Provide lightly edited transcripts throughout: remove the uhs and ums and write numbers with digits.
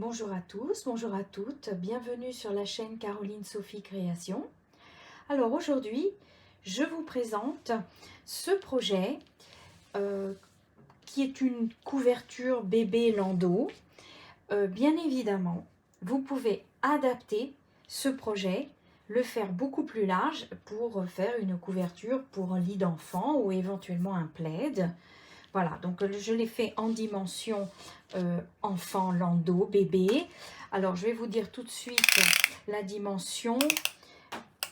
Bonjour à tous, bonjour à toutes, bienvenue sur la chaîne Caroline Sophie Création. Alors aujourd'hui, je vous présente ce projet qui est une couverture bébé landau. Bien évidemment, vous pouvez adapter ce projet, le faire beaucoup plus large pour faire une couverture pour un lit d'enfant ou éventuellement un plaid. Voilà, donc je l'ai fait en dimension enfant, landau, bébé. Alors, je vais vous dire tout de suite la dimension.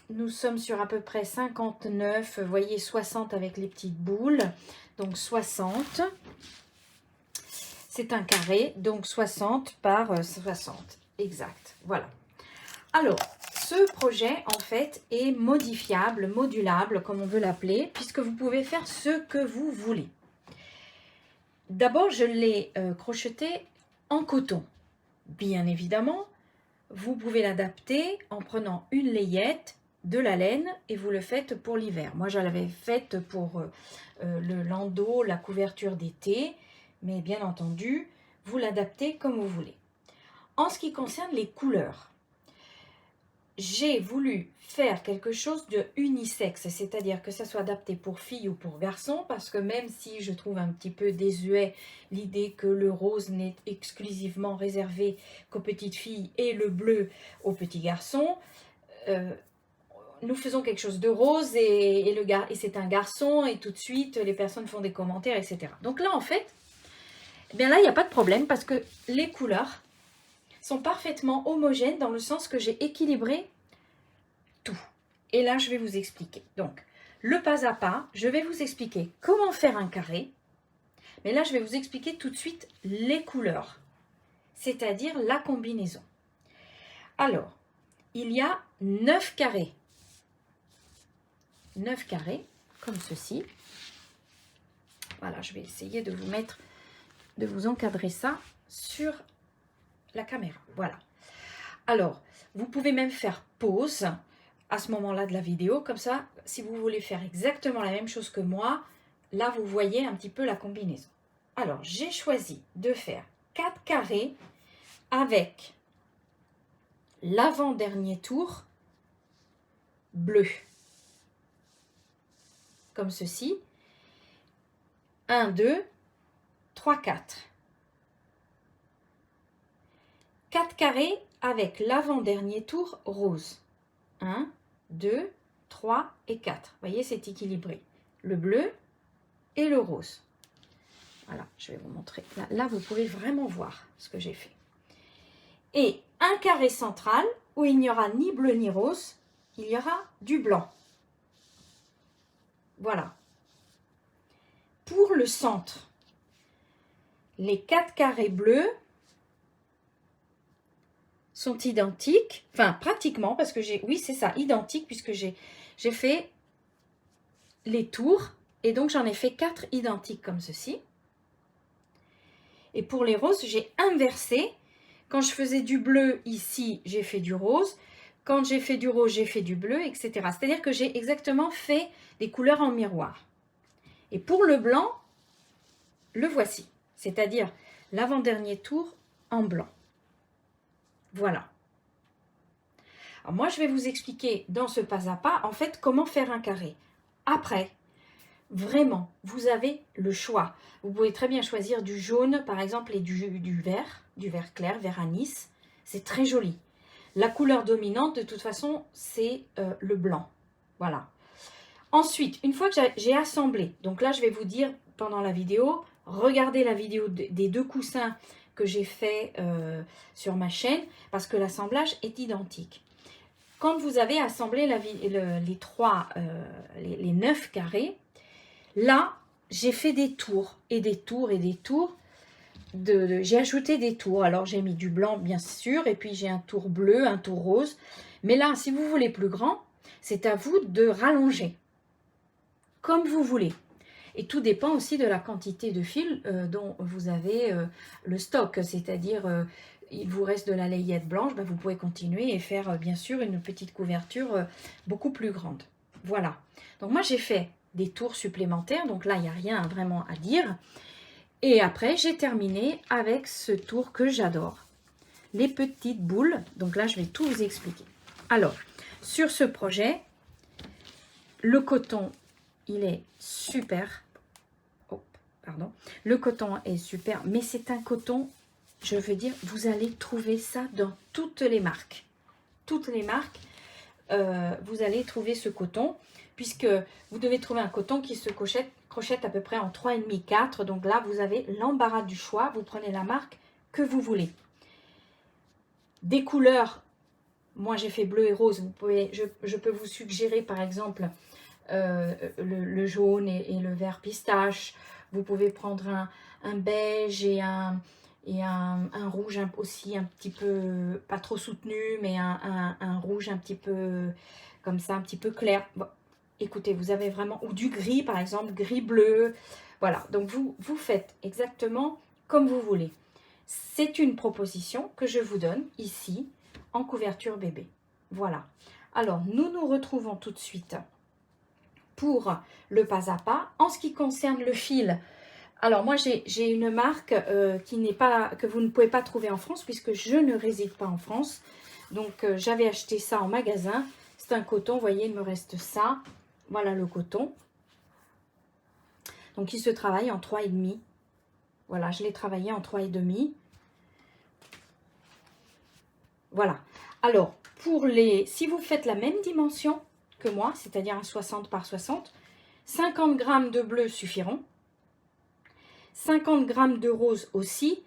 Nous sommes sur à peu près 59, vous voyez 60 avec les petites boules. Donc 60. C'est un carré, donc 60 par 60. Exact, voilà. Alors, ce projet, en fait, est modifiable, modulable, comme on veut l'appeler, puisque vous pouvez faire ce que vous voulez. D'abord, je l'ai crocheté en coton. Bien évidemment, vous pouvez l'adapter en prenant une layette, de la laine, et vous le faites pour l'hiver. Moi, je l'avais faite pour le landau, la couverture d'été, mais bien entendu, vous l'adaptez comme vous voulez. En ce qui concerne les couleurs, j'ai voulu faire quelque chose de unisexe, c'est-à-dire que ça soit adapté pour filles ou pour garçons, parce que même si je trouve un petit peu désuet l'idée que le rose n'est exclusivement réservé qu'aux petites filles et le bleu aux petits garçons, nous faisons quelque chose de rose et c'est un garçon et tout de suite les personnes font des commentaires, etc. Donc là en fait, eh bien là il n'y a pas de problème parce que les couleurs sont parfaitement homogènes dans le sens que j'ai équilibré tout. Et là, je vais vous expliquer. Donc, le pas à pas, je vais vous expliquer comment faire un carré. Mais là, je vais vous expliquer tout de suite les couleurs, c'est-à-dire la combinaison. Alors, il y a 9 carrés. 9 carrés, comme ceci. Voilà, je vais essayer de vous mettre, de vous encadrer ça sur la caméra. Voilà. Alors, vous pouvez même faire pause à ce moment-là de la vidéo. Comme ça, si vous voulez faire exactement la même chose que moi, là, vous voyez un petit peu la combinaison. Alors, j'ai choisi de faire 4 carrés avec l'avant-dernier tour bleu. Comme ceci. 1, 2, 3, 4. 4 carrés avec l'avant-dernier tour rose. 1, 2, 3 et 4. Vous voyez, c'est équilibré. Le bleu et le rose. Voilà, je vais vous montrer. Là, vous pouvez vraiment voir ce que j'ai fait. Et un carré central où il n'y aura ni bleu ni rose, il y aura du blanc. Voilà. Pour le centre, les 4 carrés bleus sont identiques, enfin pratiquement, parce que j'ai, oui c'est ça, identique, puisque j'ai fait les tours, et donc j'en ai fait 4 identiques comme ceci. Et pour les roses, j'ai inversé. Quand je faisais du bleu ici, j'ai fait du rose. Quand j'ai fait du rose, j'ai fait du bleu, etc. C'est-à-dire que j'ai exactement fait des couleurs en miroir. Et pour le blanc, le voici. C'est-à-dire l'avant-dernier tour en blanc. Voilà. Alors moi, je vais vous expliquer dans ce pas à pas, en fait, comment faire un carré. Après, vraiment, vous avez le choix. Vous pouvez très bien choisir du jaune, par exemple, et du vert clair, vert anis. C'est très joli. La couleur dominante, de toute façon, c'est le blanc. Voilà. Ensuite, une fois que j'ai assemblé, donc là, je vais vous dire pendant la vidéo, regardez la vidéo des 2 coussins que j'ai fait sur ma chaîne, parce que l'assemblage est identique. Quand vous avez assemblé les 9 carrés, là, j'ai fait des tours et des tours et des tours. J'ai ajouté des tours. Alors, j'ai mis du blanc, bien sûr, et puis j'ai un tour bleu, un tour rose. Mais là, si vous voulez plus grand, c'est à vous de rallonger, comme vous voulez. Et tout dépend aussi de la quantité de fil dont vous avez le stock, c'est-à-dire il vous reste de la layette blanche, ben vous pouvez continuer et faire bien sûr une petite couverture beaucoup plus grande. Voilà. Donc moi j'ai fait des tours supplémentaires, donc là il n'y a rien vraiment à dire. Et après j'ai terminé avec ce tour que j'adore. les petites boules. Donc là, je vais tout vous expliquer. Alors, sur ce projet, le coton, il est super. Oh, pardon. Le coton est super, mais c'est un coton, je veux dire, vous allez trouver ça dans toutes les marques. Toutes les marques, vous allez trouver ce coton, puisque vous devez trouver un coton qui se crochette à peu près en 3,5-4. Donc là, vous avez l'embarras du choix. Vous prenez la marque que vous voulez. Des couleurs, moi j'ai fait bleu et rose. Vous pouvez, je peux vous suggérer par exemple le jaune et le vert pistache. Vous pouvez prendre un beige et un rouge aussi un petit peu, pas trop soutenu, mais un rouge un petit peu comme ça, un petit peu clair. Bon, écoutez, vous avez vraiment, ou du gris par exemple, gris-bleu. Voilà, donc vous faites exactement comme vous voulez. C'est une proposition que je vous donne ici en couverture bébé. Voilà. Alors, nous nous retrouvons tout de suite pour le pas à pas. En ce qui concerne le fil, alors moi j'ai une marque que vous ne pouvez pas trouver en France puisque je ne réside pas en France. Donc j'avais acheté ça en magasin. C'est un coton, vous voyez, il me reste ça. Voilà le coton. Donc il se travaille en 3,5. Voilà, je l'ai travaillé en 3,5. Voilà. Alors, si vous faites la même dimension que moi, c'est-à-dire un 60 par 60, 50 grammes de bleu suffiront. 50 grammes de rose aussi.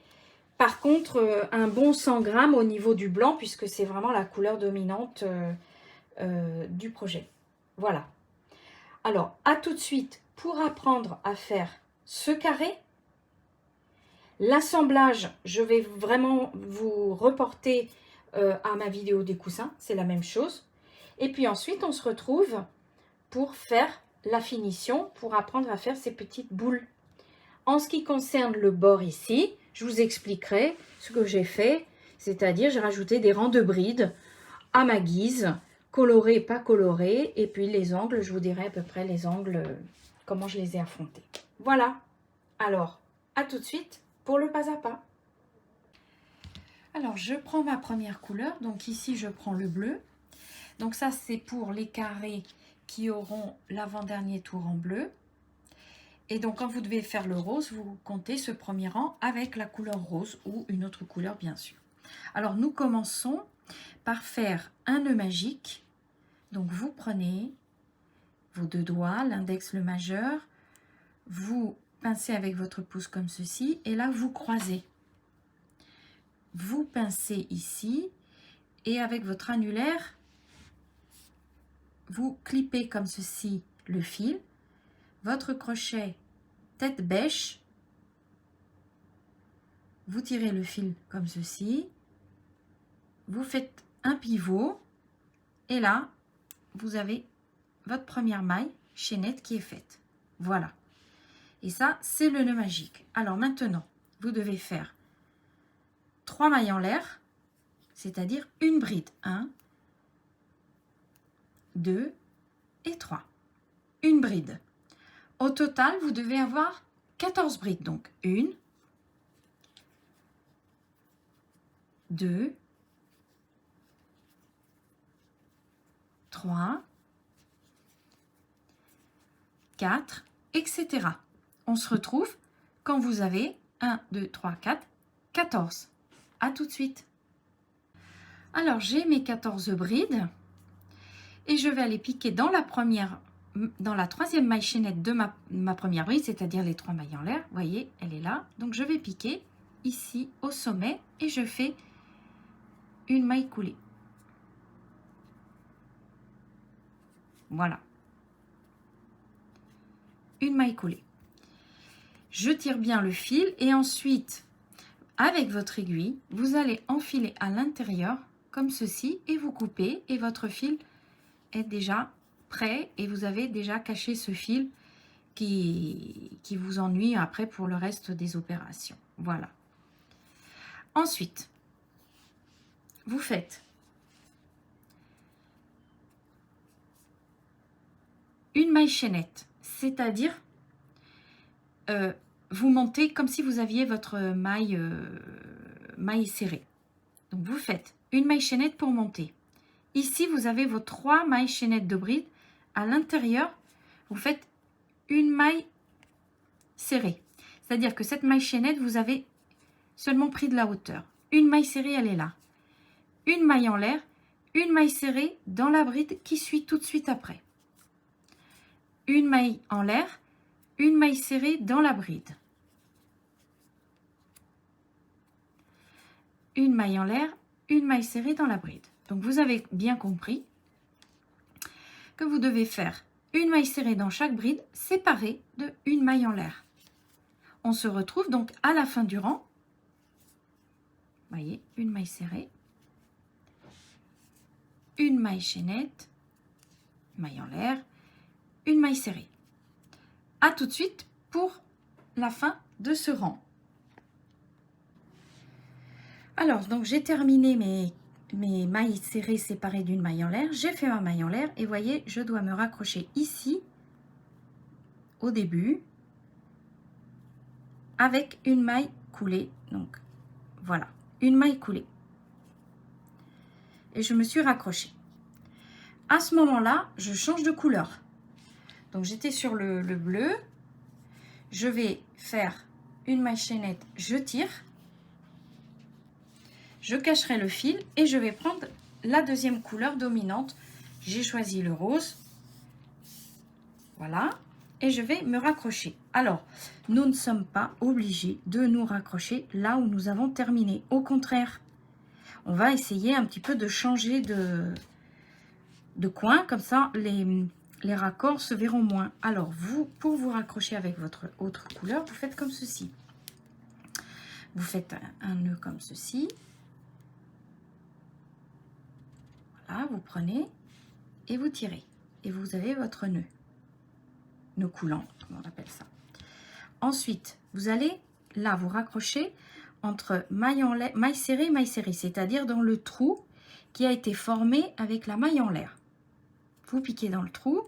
Par contre, un bon 100 grammes au niveau du blanc, puisque c'est vraiment la couleur dominante du projet. Voilà. Alors, à tout de suite pour apprendre à faire ce carré. L'assemblage, je vais vraiment vous reporter à ma vidéo des coussins, c'est la même chose. Et puis ensuite, on se retrouve pour faire la finition, pour apprendre à faire ces petites boules. En ce qui concerne le bord ici, je vous expliquerai ce que j'ai fait, c'est-à-dire j'ai rajouté des rangs de brides à ma guise, colorés, pas colorés, et puis les angles, je vous dirai à peu près les angles, comment je les ai affrontés. Voilà, alors à tout de suite pour le pas à pas. Alors, je prends ma première couleur. Donc ici, je prends le bleu. Donc ça, c'est pour les carrés qui auront l'avant-dernier tour en bleu. Et donc, quand vous devez faire le rose, vous comptez ce premier rang avec la couleur rose ou une autre couleur, bien sûr. Alors, nous commençons par faire un nœud magique. Donc, vous prenez vos deux doigts, l'index, le majeur. Vous pincez avec votre pouce comme ceci. Et là, vous croisez. Vous pincez ici et avec votre annulaire, vous clippez comme ceci le fil, votre crochet tête bêche, vous tirez le fil comme ceci, vous faites un pivot et là, vous avez votre première maille chaînette qui est faite. Voilà. Et ça, c'est le nœud magique. Alors maintenant, vous devez faire 3 mailles en l'air, c'est-à-dire une bride. 1, 2 et 3. Une bride. Au total, vous devez avoir 14 brides. Donc 1, 2, 3, 4, etc. On se retrouve quand vous avez 1, 2, 3, 4, 14. À tout de suite. Alors, j'ai mes 14 brides et je vais aller piquer dans la troisième maille chaînette de ma première bride, c'est-à-dire les 3 mailles en l'air. Vous voyez, elle est là. Donc, je vais piquer ici au sommet et je fais une maille coulée. Voilà. Une maille coulée. Je tire bien le fil et ensuite, avec votre aiguille, vous allez enfiler à l'intérieur comme ceci et vous coupez et votre fil est déjà prêt et vous avez déjà caché ce fil qui vous ennuie après pour le reste des opérations. Voilà. Ensuite, vous faites une maille chaînette, c'est-à-dire vous montez comme si vous aviez votre maille serrée. Donc vous faites une maille chaînette pour monter. Ici, vous avez vos 3 mailles chaînettes de bride. À l'intérieur, vous faites une maille serrée. C'est-à-dire que cette maille chaînette, vous avez seulement pris de la hauteur. Une maille serrée, elle est là. Une maille en l'air, une maille serrée dans la bride qui suit tout de suite après. Une maille en l'air, une maille serrée dans la bride. Une maille en l'air, une maille serrée dans la bride. Donc vous avez bien compris que vous devez faire une maille serrée dans chaque bride séparée de une maille en l'air. On se retrouve donc à la fin du rang. Vous voyez, une maille serrée, une maille chaînette, maille en l'air, une maille serrée. À tout de suite pour la fin de ce rang. Alors, donc j'ai terminé mes mailles serrées séparées d'une maille en l'air. J'ai fait ma maille en l'air et vous voyez, je dois me raccrocher ici, au début, avec une maille coulée. Donc, voilà, une maille coulée. Et je me suis raccrochée. À ce moment-là, je change de couleur. Donc, j'étais sur le bleu. Je vais faire une maille chaînette, je tire. Je cacherai le fil et je vais prendre la deuxième couleur dominante. J'ai choisi le rose. Voilà. Et je vais me raccrocher. Alors, nous ne sommes pas obligés de nous raccrocher là où nous avons terminé. Au contraire, on va essayer un petit peu de changer de coin. Comme ça, les raccords se verront moins. Alors, vous, pour vous raccrocher avec votre autre couleur, vous faites comme ceci. Vous faites un nœud comme ceci. Voilà, vous prenez et vous tirez. Et vous avez votre nœud. Nœud coulant, comme on appelle ça. Ensuite, vous allez là vous raccrocher entre maille serrée, c'est-à-dire dans le trou qui a été formé avec la maille en l'air. Vous piquez dans le trou,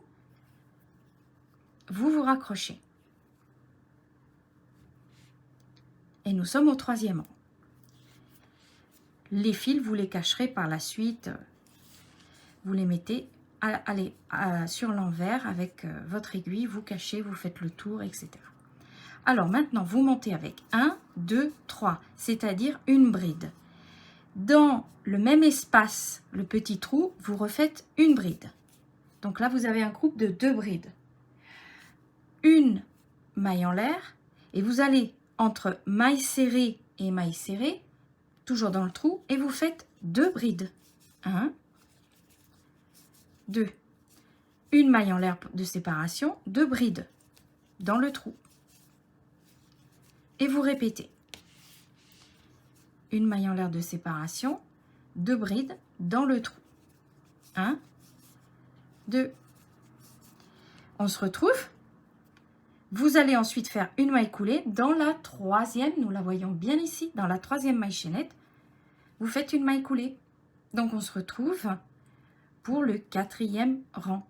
vous vous raccrochez. Et nous sommes au 3e rang. Les fils, vous les cacherez par la suite. Vous les mettez sur l'envers avec votre aiguille, vous cachez, vous faites le tour, etc. Alors maintenant, vous montez avec 1, 2, 3, c'est-à-dire une bride. Dans le même espace, le petit trou, vous refaites une bride. Donc là, vous avez un groupe de 2 brides. Une maille en l'air, et vous allez entre maille serrée et maille serrée, toujours dans le trou, et vous faites 2 brides. 1, 2. Une maille en l'air de séparation, 2 brides dans le trou. Et vous répétez. Une maille en l'air de séparation, 2 brides dans le trou. 1, 2. On se retrouve. Vous allez ensuite faire une maille coulée dans la 3e, nous la voyons bien ici, dans la 3e maille chaînette. Vous faites une maille coulée. Donc on se retrouve pour le 4e rang.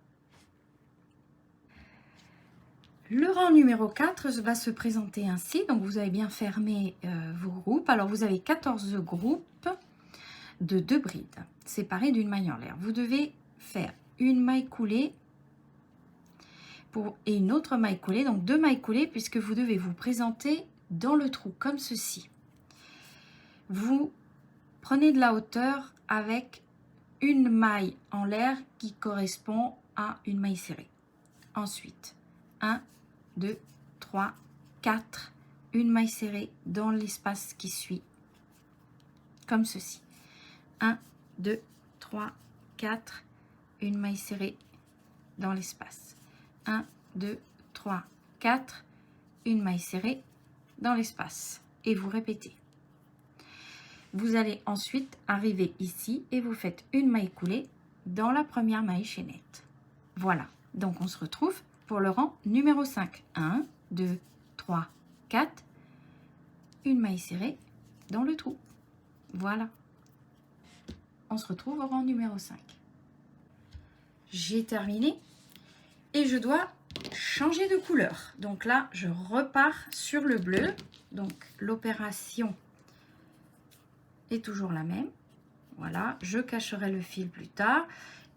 Le rang numéro 4 va se présenter ainsi. Donc vous avez bien fermé vos groupes. Alors vous avez 14 groupes de 2 brides séparées d'une maille en l'air. Vous devez faire une maille coulée et une autre maille coulée. Donc 2 mailles coulées puisque vous devez vous présenter dans le trou comme ceci. Vous prenez de la hauteur avec une maille en l'air qui correspond à une maille serrée. Ensuite, 1, 2, 3, 4, une maille serrée dans l'espace qui suit, comme ceci. 1, 2, 3, 4, une maille serrée dans l'espace. 1, 2, 3, 4, une maille serrée dans l'espace. Et vous répétez. Vous allez ensuite arriver ici et vous faites une maille coulée dans la première maille chaînette. Voilà, donc on se retrouve pour le rang numéro 5. 1, 2, 3, 4, une maille serrée dans le trou. Voilà. On se retrouve au rang numéro 5. J'ai terminé et je dois changer de couleur. Donc là, je repars sur le bleu. Donc l'opération est toujours la même. Voilà, je cacherai le fil plus tard.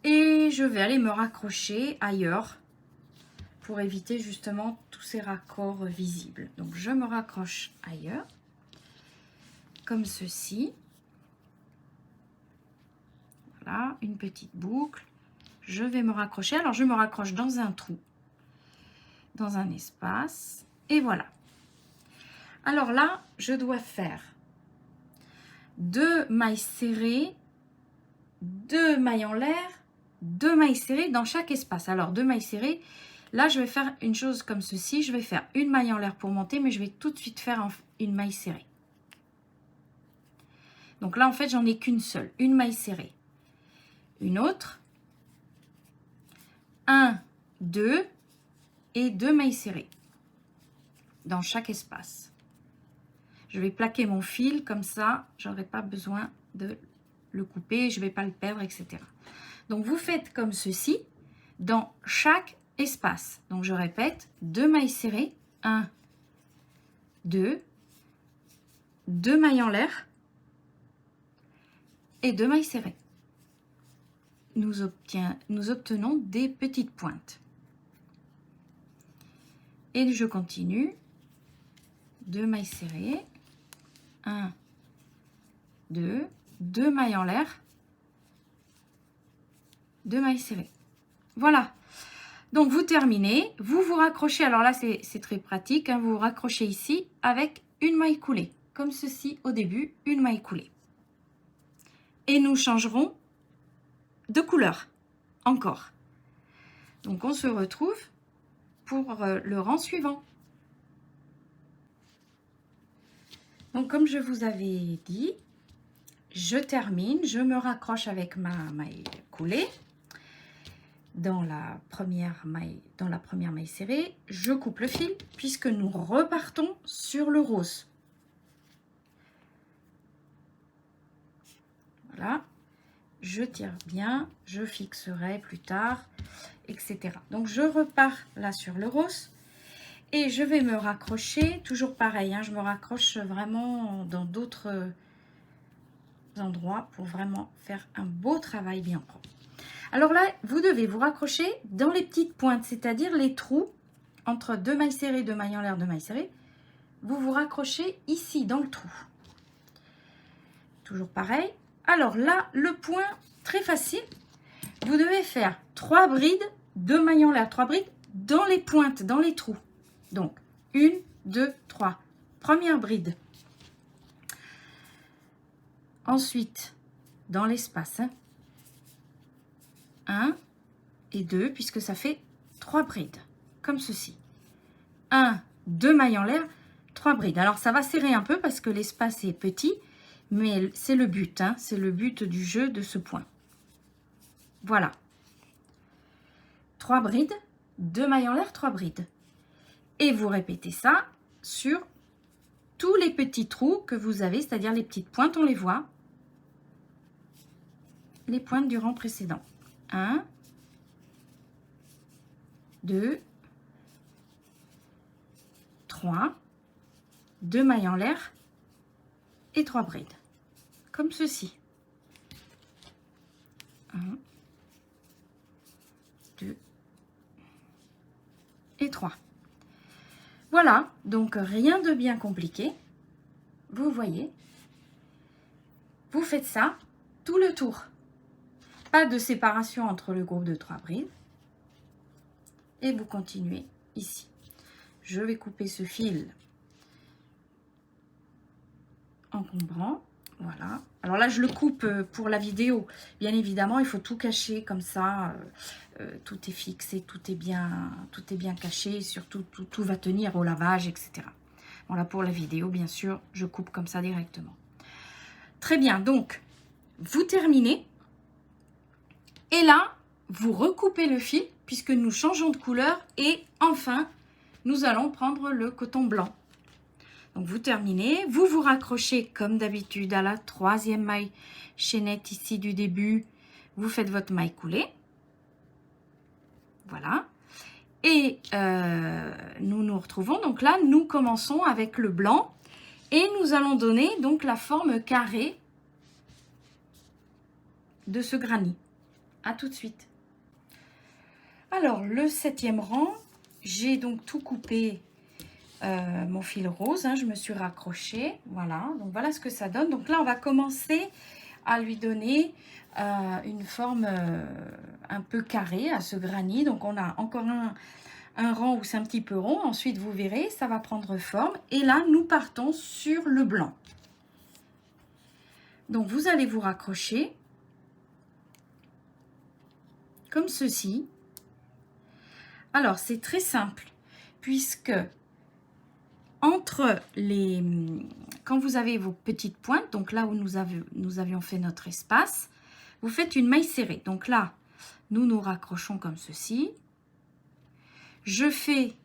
Et je vais aller me raccrocher ailleurs pour éviter justement tous ces raccords visibles. Donc je me raccroche ailleurs, comme ceci. Voilà, une petite boucle. Je vais me raccrocher. Alors je me raccroche dans un trou, dans un espace. Et voilà. Alors là, je dois faire 2 mailles serrées, 2 mailles en l'air, 2 mailles serrées dans chaque espace. Alors 2 mailles serrées, là je vais faire une chose comme ceci, je vais faire une maille en l'air pour monter, mais je vais tout de suite faire une maille serrée. Donc là en fait j'en ai qu'une seule, une maille serrée. Une autre, 1, 2 et 2 mailles serrées dans chaque espace. Je vais plaquer mon fil comme ça, j'aurai pas besoin de le couper, je ne vais pas le perdre, etc. Donc vous faites comme ceci dans chaque espace. Donc je répète, 2 mailles serrées, 1, 2, 2 mailles en l'air et 2 mailles serrées. Nous obtenons des petites pointes. Et je continue, 2 mailles serrées, 1, 2, 2 mailles en l'air, 2 mailles serrées. Voilà. Donc vous terminez, vous vous raccrochez. Alors là c'est très pratique, hein, vous vous raccrochez ici avec une maille coulée, comme ceci au début, une maille coulée. Et nous changerons de couleur encore. Donc on se retrouve pour le rang suivant. Donc comme je vous avais dit, je termine, je me raccroche avec ma maille coulée dans la première maille serrée, je coupe le fil puisque nous repartons sur le rose. Voilà, je tire bien, je fixerai plus tard, etc. Donc je repars là sur le rose. Et je vais me raccrocher, toujours pareil, hein, je me raccroche vraiment dans d'autres endroits pour vraiment faire un beau travail bien propre. Alors là, vous devez vous raccrocher dans les petites pointes, c'est-à-dire les trous entre 2 mailles serrées, 2 mailles en l'air, 2 mailles serrées. Vous vous raccrochez ici, dans le trou. Toujours pareil. Alors là, le point, très facile, vous devez faire 3 brides, 2 mailles en l'air, 3 brides dans les pointes, dans les trous. Donc, 1, 2, 3. Première bride. Ensuite, dans l'espace, 1 et 2, puisque ça fait 3 brides, comme ceci. 1, 2 mailles en l'air, 3 brides. Alors, ça va serrer un peu parce que l'espace est petit, mais c'est le but, hein, c'est le but du jeu de ce point. Voilà. 3 brides, 2 mailles en l'air, 3 brides. Et vous répétez ça sur tous les petits trous que vous avez, c'est-à-dire les petites pointes, on les voit. Les pointes du rang précédent. 1, 2, 3, 2 mailles en l'air et 3 brides. Comme ceci. 1, 2 et 3. Voilà, donc rien de bien compliqué. Vous voyez, vous faites ça tout le tour. Pas de séparation entre le groupe de 3 brides. Et vous continuez ici. Je vais couper ce fil encombrant. Voilà. Alors là, je le coupe pour la vidéo. Bien évidemment, il faut tout cacher comme ça. Tout est fixé, tout est bien caché. Surtout, tout va tenir au lavage, etc. Bon, là, pour la vidéo, bien sûr, je coupe comme ça directement. Très bien. Donc, vous terminez. Et là, vous recoupez le fil puisque nous changeons de couleur. Et enfin, nous allons prendre le coton blanc. Donc, vous terminez, vous vous raccrochez comme d'habitude à la 3e maille chaînette ici du début. Vous faites votre maille coulée. Voilà. Et nous nous retrouvons. Donc là, nous commençons avec le blanc. Et nous allons donner donc la forme carrée de ce granit. À tout de suite. Alors, le 7e rang, j'ai donc tout coupé mon fil rose, hein, je me suis raccrochée, voilà, donc voilà ce que ça donne. Donc là, on va commencer à lui donner une forme un peu carrée à ce granit. Donc on a encore un rang où c'est un petit peu rond, ensuite vous verrez, ça va prendre forme. Et là, nous partons sur le blanc. Donc vous allez vous raccrocher, comme ceci. Alors, c'est très simple, puisque entre les... Quand vous avez vos petites pointes, donc là où nous avions fait notre espace, vous faites une maille serrée. Donc là, nous nous raccrochons comme ceci. Je fais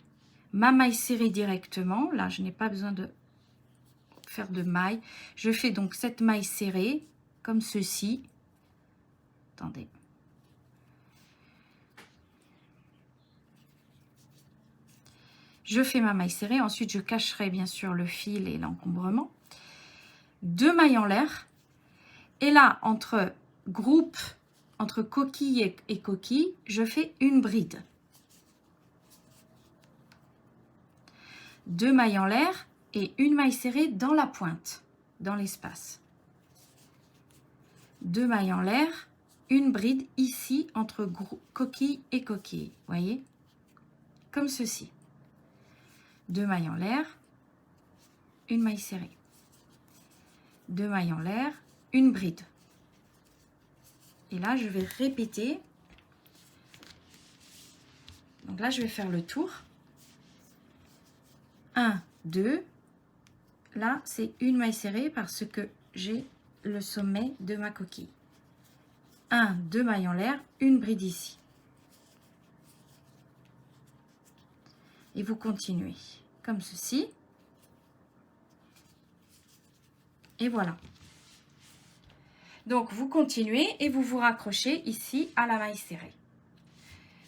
ma maille serrée directement. Là, je n'ai pas besoin de faire de maille. Je fais donc cette maille serrée comme ceci. Attendez. Je fais ma maille serrée, ensuite je cacherai bien sûr le fil et l'encombrement. 2 mailles en l'air. Et là, entre groupe, entre coquille et coquille, je fais une bride. 2 mailles en l'air et une maille serrée dans la pointe, dans l'espace. 2 mailles en l'air, une bride ici entre coquille et coquille. Voyez? Comme ceci. 2 mailles en l'air, une maille serrée. 2 mailles en l'air, une bride. Et là, je vais répéter. Donc là, je vais faire le tour. 1, 2. Là, c'est une maille serrée parce que j'ai le sommet de ma coquille. 1, 2 mailles en l'air, une bride ici. Et vous continuez comme ceci. Et voilà. Donc, vous continuez et vous vous raccrochez ici à la maille serrée.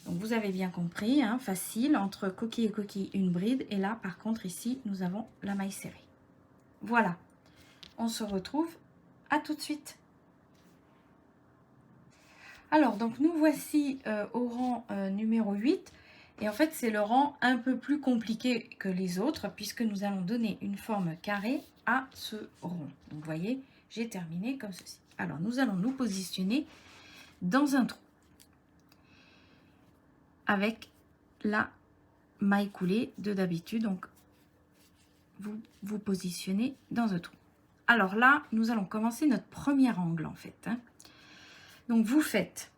Donc, vous avez bien compris, hein, facile, entre coquille et coquille, une bride. Et là, par contre, ici, nous avons la maille serrée. Voilà. On se retrouve à tout de suite. Alors, donc, nous voici au rang numéro 8. Et en fait, c'est le rang un peu plus compliqué que les autres, puisque nous allons donner une forme carrée à ce rond. Donc, vous voyez, j'ai terminé comme ceci. Alors, nous allons nous positionner dans un trou avec la maille coulée de d'habitude. Donc, vous vous positionnez dans un trou. Alors là, nous allons commencer notre premier angle, en fait. Hein. Donc, vous faites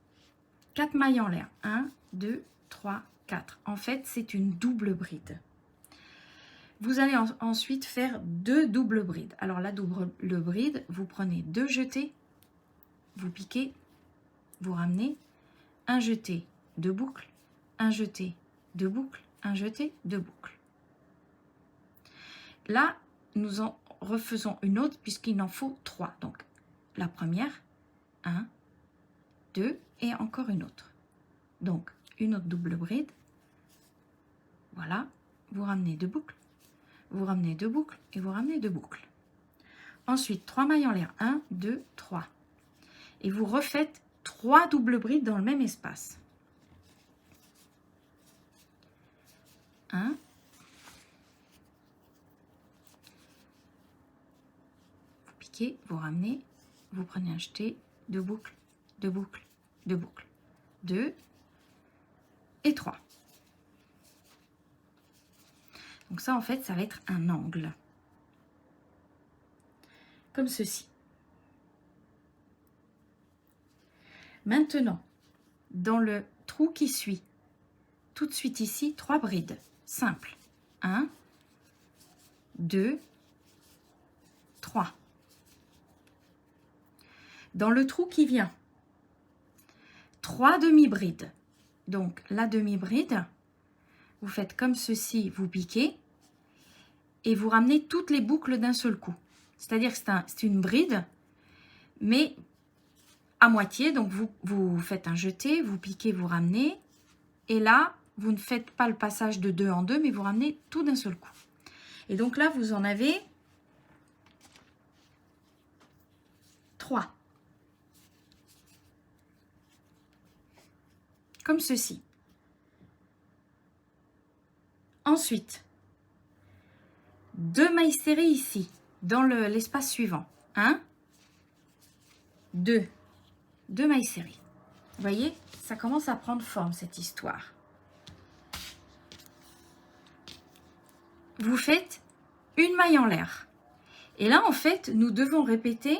4 mailles en l'air. 1, 2, 3, 4. En fait, c'est une double bride. Vous allez ensuite faire 2 doubles brides. Alors, la double bride, vous prenez 2 jetés, vous piquez, vous ramenez, un jeté, 2 boucles, un jeté, 2 boucles, un jeté, 2 boucles. Là, nous en refaisons une autre puisqu'il en faut 3. Donc, la première, 1, 2 et encore une autre. Donc, une autre double bride. Voilà, vous ramenez 2 boucles, vous ramenez 2 boucles et vous ramenez 2 boucles. Ensuite, 3 mailles en l'air, 1, 2, 3. Et vous refaites 3 doubles brides dans le même espace. 1, vous piquez, vous ramenez, vous prenez un jeté, 2 boucles, 2 boucles, 2 boucles, 2 et 3. Donc ça, en fait, ça va être un angle. Comme ceci. Maintenant, dans le trou qui suit, tout de suite ici, 3 brides simples. 1, 2, 3. Dans le trou qui vient, 3 demi-brides. Donc, la demi-bride, vous faites comme ceci, vous piquez et vous ramenez toutes les boucles d'un seul coup. C'est-à-dire que c'est une bride, mais à moitié. Donc, vous faites un jeté, vous piquez, vous ramenez. Et là, vous ne faites pas le passage de 2 en 2, mais vous ramenez tout d'un seul coup. Et donc là, vous en avez 3. comme ceci. Ensuite, 2 mailles serrées ici, dans l'espace suivant. 1, 2, 2 mailles serrées. Vous voyez, ça commence à prendre forme cette histoire. Vous faites une maille en l'air. Et là, en fait, nous devons répéter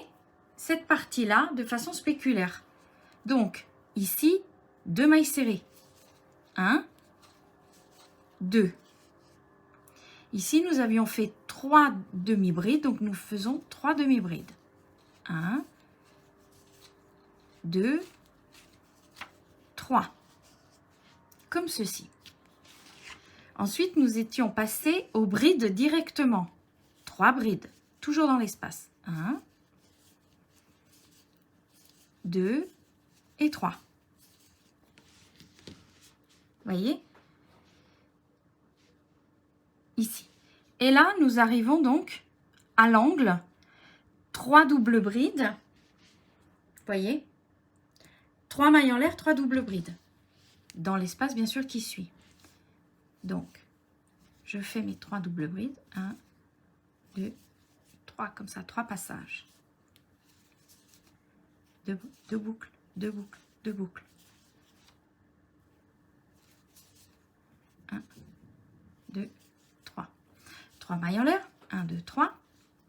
cette partie-là de façon spéculaire. Donc, ici, 2 mailles serrées. 1, 2. Ici, nous avions fait 3 demi-brides, donc nous faisons 3 demi-brides. 1, 2, 3. Comme ceci. Ensuite, nous étions passés aux brides directement. 3 brides, toujours dans l'espace. 1, 2 et 3. Voyez? Ici. Et là, nous arrivons donc à l'angle. 3 doubles brides. Vous voyez? 3 mailles en l'air, 3 doubles brides. Dans l'espace, bien sûr, qui suit. Donc, je fais mes 3 doubles brides. 1, 2, 3, comme ça, 3 passages. 2 boucles, 2 boucles, 2 boucles. 1, 2, 3. 3 mailles en l'air. 1, 2, 3.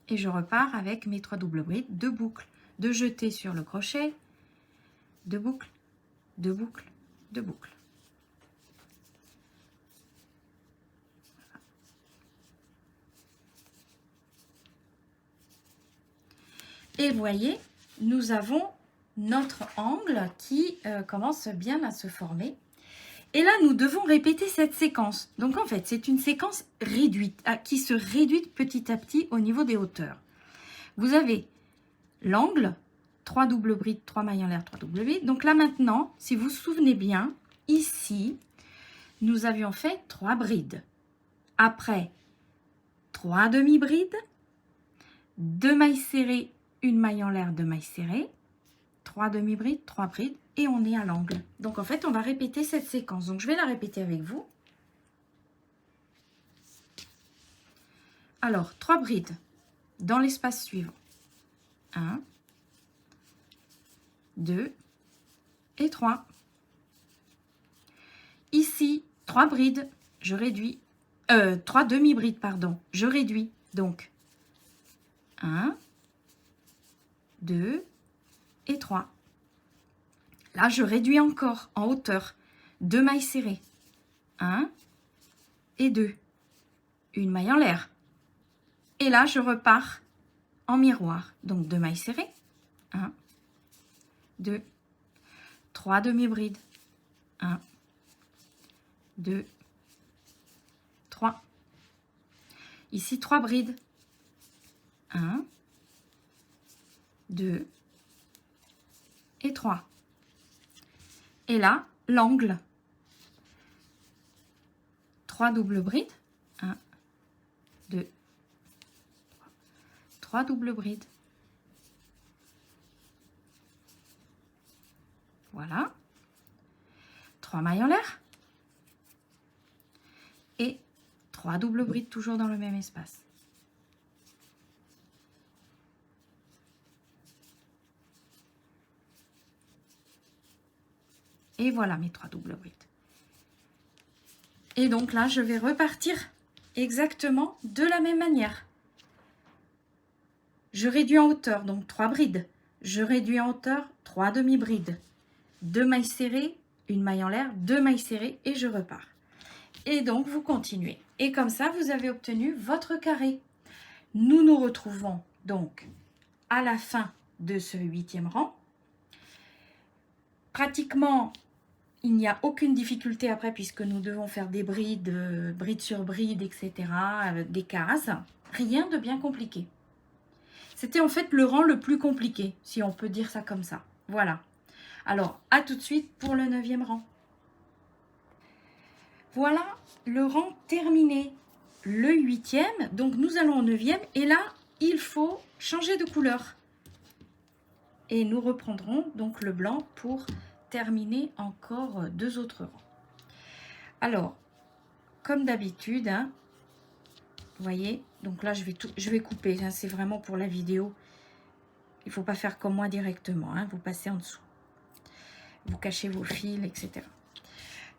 Et je repars avec mes 3 doubles brides, 2 boucles, 2 jetés sur le crochet, 2 boucles, 2 boucles, 2 boucles. Et voyez, nous avons notre angle qui commence bien à se former. Et là, nous devons répéter cette séquence. Donc, en fait, c'est une séquence réduite, qui se réduit petit à petit au niveau des hauteurs. Vous avez l'angle, 3 doubles brides, 3 mailles en l'air, 3 doubles brides. Donc là, maintenant, si vous vous souvenez bien, ici, nous avions fait 3 brides. Après, 3 demi-brides, 2 mailles serrées, 1 maille en l'air, 2 mailles serrées, 3 demi-brides, 3 brides, et on est à l'angle. Donc, en fait, on va répéter cette séquence. Donc, je vais la répéter avec vous. Alors, 3 brides dans l'espace suivant. 1, 2 et 3. Ici, 3 brides, je réduis. 3 demi-brides, pardon. Je réduis. Donc, 1, 2 et 3. Là, je réduis encore en hauteur. 2 mailles serrées. 1 et 2. 1 maille en l'air. Et là, je repars en miroir. Donc, 2 mailles serrées. 1, 2, 3 demi-brides. 1, 2, 3. Ici, 3 brides. 1, 2 et 3. Et là, l'angle. 3 doubles brides. 1, 2, 3 doubles brides. Voilà. 3 mailles en l'air. Et 3 doubles brides toujours dans le même espace. Et voilà mes 3 doubles brides. Et donc là, je vais repartir exactement de la même manière. Je réduis en hauteur, donc 3 brides. Je réduis en hauteur 3 demi-brides. 2 mailles serrées, 1 maille en l'air, 2 mailles serrées et je repars. Et donc, vous continuez. Et comme ça, vous avez obtenu votre carré. Nous nous retrouvons donc à la fin de ce 8e rang. Pratiquement, il n'y a aucune difficulté après puisque nous devons faire des brides, brides sur brides, etc. Des cases. Rien de bien compliqué. C'était en fait le rang le plus compliqué, si on peut dire ça comme ça. Voilà. Alors, à tout de suite pour le 9e rang. Voilà le rang terminé. Le 8e, donc nous allons au 9e. Et là, il faut changer de couleur. Et nous reprendrons donc le blanc pour terminer encore 2 autres rangs. Alors, comme d'habitude, hein, vous voyez, donc là je vais couper, hein, c'est vraiment pour la vidéo. Il ne faut pas faire comme moi directement, hein, vous passez en dessous. Vous cachez vos fils, etc.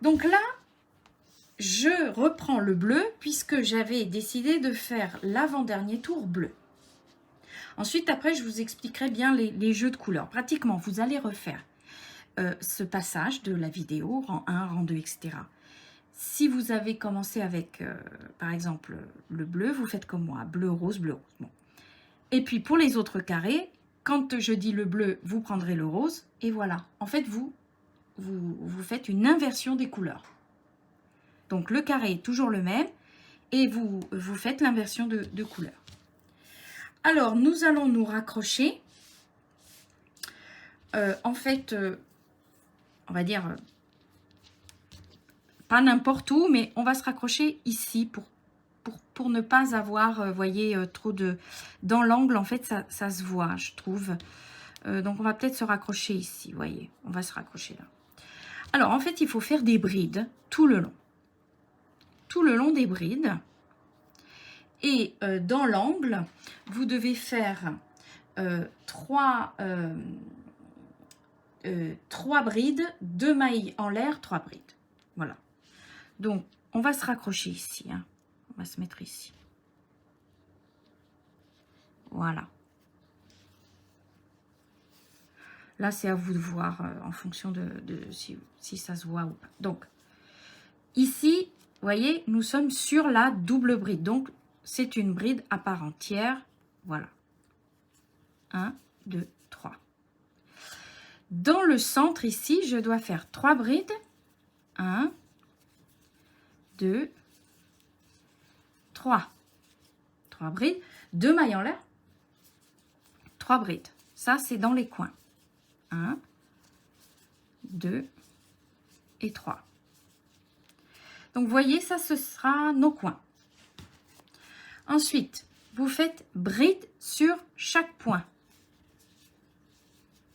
Donc là, je reprends le bleu puisque j'avais décidé de faire l'avant-dernier tour bleu. Ensuite, après, je vous expliquerai bien les jeux de couleurs. Pratiquement, vous allez refaire ce passage de la vidéo, rang 1, rang 2, etc. Si vous avez commencé avec, par exemple, le bleu, vous faites comme moi, bleu, rose, bleu, rose. Bon. Et puis, pour les autres carrés, quand je dis le bleu, vous prendrez le rose. Et voilà. En fait, vous faites une inversion des couleurs. Donc, le carré est toujours le même. Et vous faites l'inversion de couleurs. Alors, nous allons nous raccrocher. En fait, on va dire, pas n'importe où, mais on va se raccrocher ici pour ne pas avoir, voyez, trop de... Dans l'angle, en fait, ça se voit, je trouve. Donc, on va peut-être se raccrocher ici, vous voyez. On va se raccrocher là. Alors, en fait, il faut faire des brides tout le long. Tout le long des brides. Et dans l'angle, vous devez faire 3 brides, 2 mailles en l'air, 3 brides. Voilà. Donc, on va se raccrocher ici. Hein. On va se mettre ici. Voilà. Là, c'est à vous de voir en fonction de si ça se voit ou pas. Donc, ici, vous voyez, nous sommes sur la double bride. Donc, c'est une bride à part entière. Voilà. 1, 2, 3. Dans le centre, ici, je dois faire 3 brides. 1, 2, 3. 3 brides. 2 mailles en l'air. 3 brides. Ça, c'est dans les coins. 1, 2 et 3. Donc, vous voyez, ça, ce sera nos coins. Ensuite, vous faites bride sur chaque point.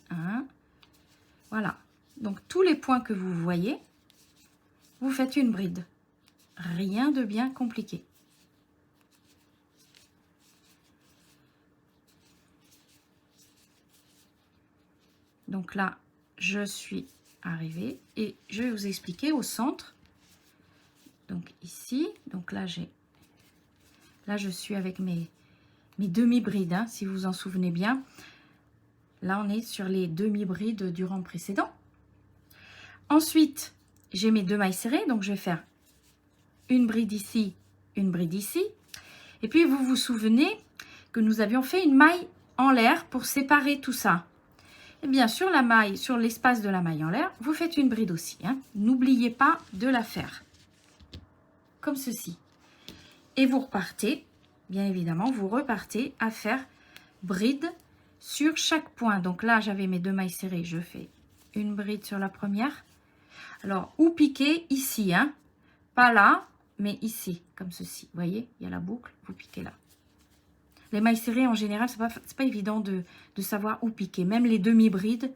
1, voilà. Donc, tous les points que vous voyez, vous faites une bride. Rien de bien compliqué. Donc là, je suis arrivée et je vais vous expliquer au centre. Donc ici, donc là, je suis avec mes demi-brides, hein, si vous vous en souvenez bien. Là, on est sur les demi-brides du rang précédent. Ensuite, j'ai mes 2 mailles serrées, donc je vais faire une bride ici, une bride ici. Et puis, vous vous souvenez que nous avions fait une maille en l'air pour séparer tout ça. Et bien sûr, la maille, sur l'espace de la maille en l'air, vous faites une bride aussi. Hein. N'oubliez pas de la faire. Comme ceci. Et vous repartez, bien évidemment, vous repartez à faire bride sur chaque point. Donc là, j'avais mes 2 mailles serrées. Je fais une bride sur la première. Alors, ou piquer ici, hein. Pas là, mais ici, comme ceci. Vous voyez, il y a la boucle, vous piquez là. Les mailles serrées, en général, c'est pas évident de savoir où piquer. Même les demi-brides,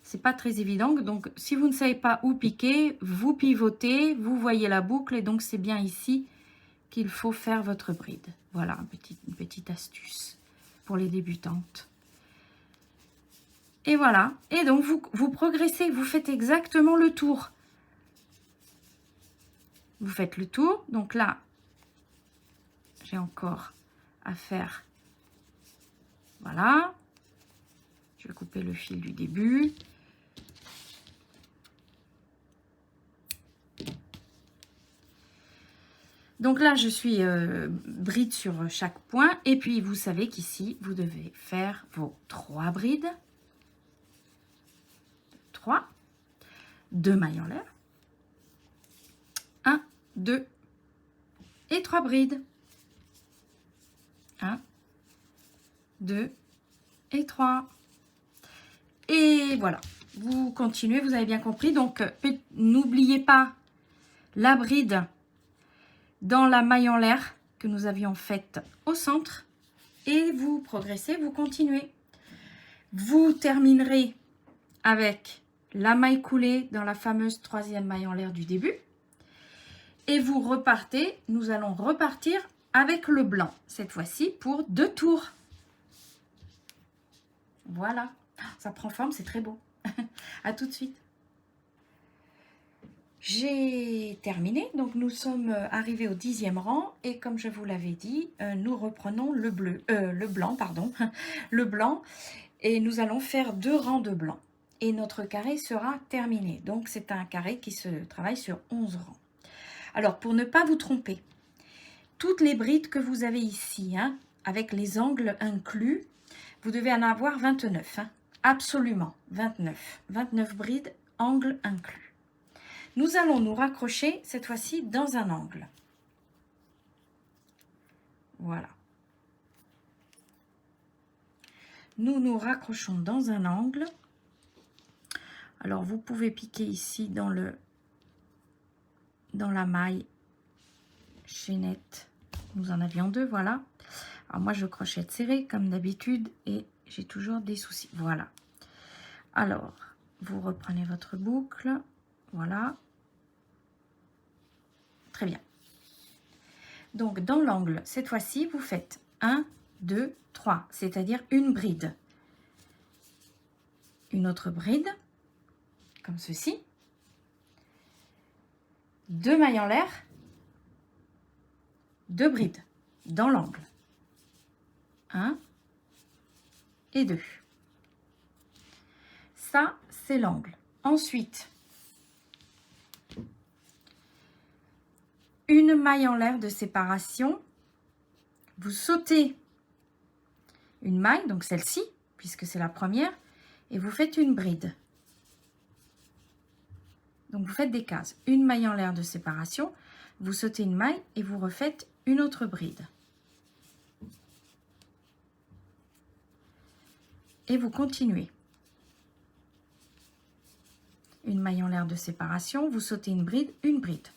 c'est pas très évident. Donc, si vous ne savez pas où piquer, vous pivotez, vous voyez la boucle. Et donc, c'est bien ici qu'il faut faire votre bride. Voilà, une petite astuce pour les débutantes. Et voilà. Et donc, vous progressez, vous faites exactement le tour. Vous faites le tour. Donc là, j'ai encore à faire. Voilà. Je vais couper le fil du début. Donc là, je suis bride sur chaque point. Et puis, vous savez qu'ici, vous devez faire vos 3 brides. 3. 2 mailles en l'air. 1, 2 et 3 brides. 1, 2 et 3. Et voilà. Vous continuez, vous avez bien compris. Donc, n'oubliez pas la bride dans la maille en l'air que nous avions faite au centre. Et vous progressez, vous continuez. Vous terminerez avec la maille coulée dans la fameuse troisième maille en l'air du début. Et vous repartez, nous allons repartir avec le blanc, cette fois-ci pour 2 tours. Voilà, ça prend forme, c'est très beau. À tout de suite. J'ai terminé, donc nous sommes arrivés au 10e rang et comme je vous l'avais dit, nous reprenons le blanc, pardon, le blanc et nous allons faire 2 rangs de blanc et notre carré sera terminé. Donc c'est un carré qui se travaille sur 11 rangs. Alors pour ne pas vous tromper, toutes les brides que vous avez ici, hein, avec les angles inclus, vous devez en avoir 29, hein, absolument 29 brides, angles inclus. Nous allons nous raccrocher cette fois-ci dans un angle. Voilà. Nous nous raccrochons dans un angle. Alors vous pouvez piquer ici dans la maille chaînette. Nous en avions 2, voilà. Alors moi je crochette serré comme d'habitude et j'ai toujours des soucis. Voilà. Alors vous reprenez votre boucle. Voilà. Très bien. Donc, dans l'angle, cette fois-ci, vous faites 1, 2, 3, c'est-à-dire une bride. Une autre bride, comme ceci. 2 mailles en l'air. 2 brides dans l'angle. 1 et 2. Ça, c'est l'angle. Ensuite, une maille en l'air de séparation, vous sautez une maille, donc celle-ci, puisque c'est la première, et vous faites une bride. Donc vous faites des cases. Une maille en l'air de séparation, vous sautez une maille et vous refaites une autre bride. Et vous continuez. Une maille en l'air de séparation, vous sautez une bride.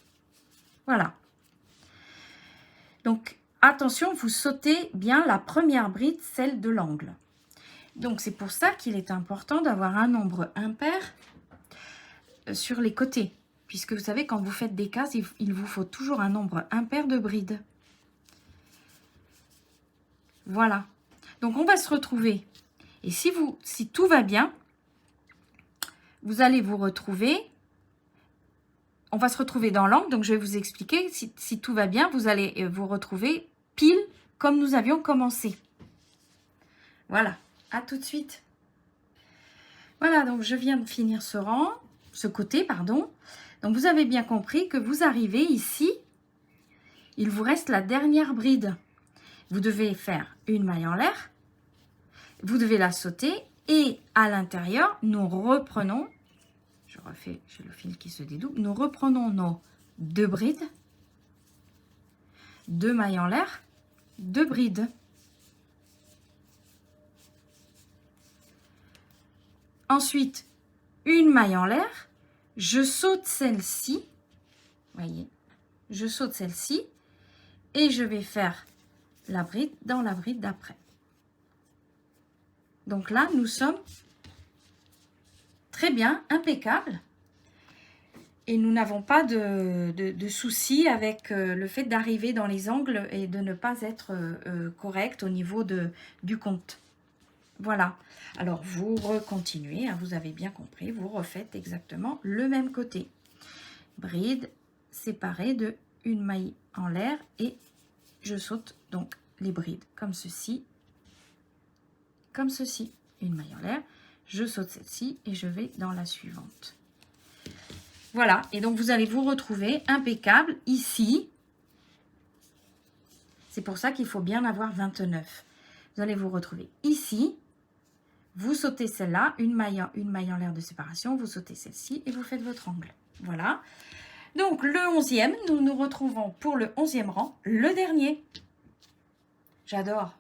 Voilà. Donc, attention, vous sautez bien la première bride, celle de l'angle. Donc, c'est pour ça qu'il est important d'avoir un nombre impair sur les côtés. Puisque vous savez, quand vous faites des cases, il vous faut toujours un nombre impair de brides. Voilà. Donc, on va se retrouver. Et si tout va bien, vous allez vous retrouver. On va se retrouver dans l'angle, donc je vais vous expliquer. Si tout va bien, vous allez vous retrouver pile comme nous avions commencé. Voilà, à tout de suite. Voilà, donc je viens de finir ce côté, pardon. Donc vous avez bien compris que vous arrivez ici, il vous reste la dernière bride. Vous devez faire une maille en l'air, vous devez la sauter et à l'intérieur, nous reprenons. Je refais, j'ai le fil qui se dédouble. Nous reprenons nos 2 brides, 2 mailles en l'air, 2 brides. Ensuite, une maille en l'air, je saute celle-ci, voyez, je saute celle-ci et je vais faire la bride dans la bride d'après. Donc là, nous sommes très bien, impeccable. Et nous n'avons pas de soucis avec le fait d'arriver dans les angles et de ne pas être correct au niveau du compte. Voilà. Alors, vous recontinuez, hein, vous avez bien compris, vous refaites exactement le même côté. Bride séparée de une maille en l'air et je saute donc les brides comme ceci. Comme ceci. Une maille en l'air. Je saute celle-ci et je vais dans la suivante. Voilà, et donc vous allez vous retrouver impeccable ici. C'est pour ça qu'il faut bien avoir 29. Vous allez vous retrouver ici. Vous sautez celle-là, une maille en l'air de séparation, vous sautez celle-ci et vous faites votre angle. Voilà. Donc le 11e, nous nous retrouvons pour le 11e rang, le dernier. J'adore.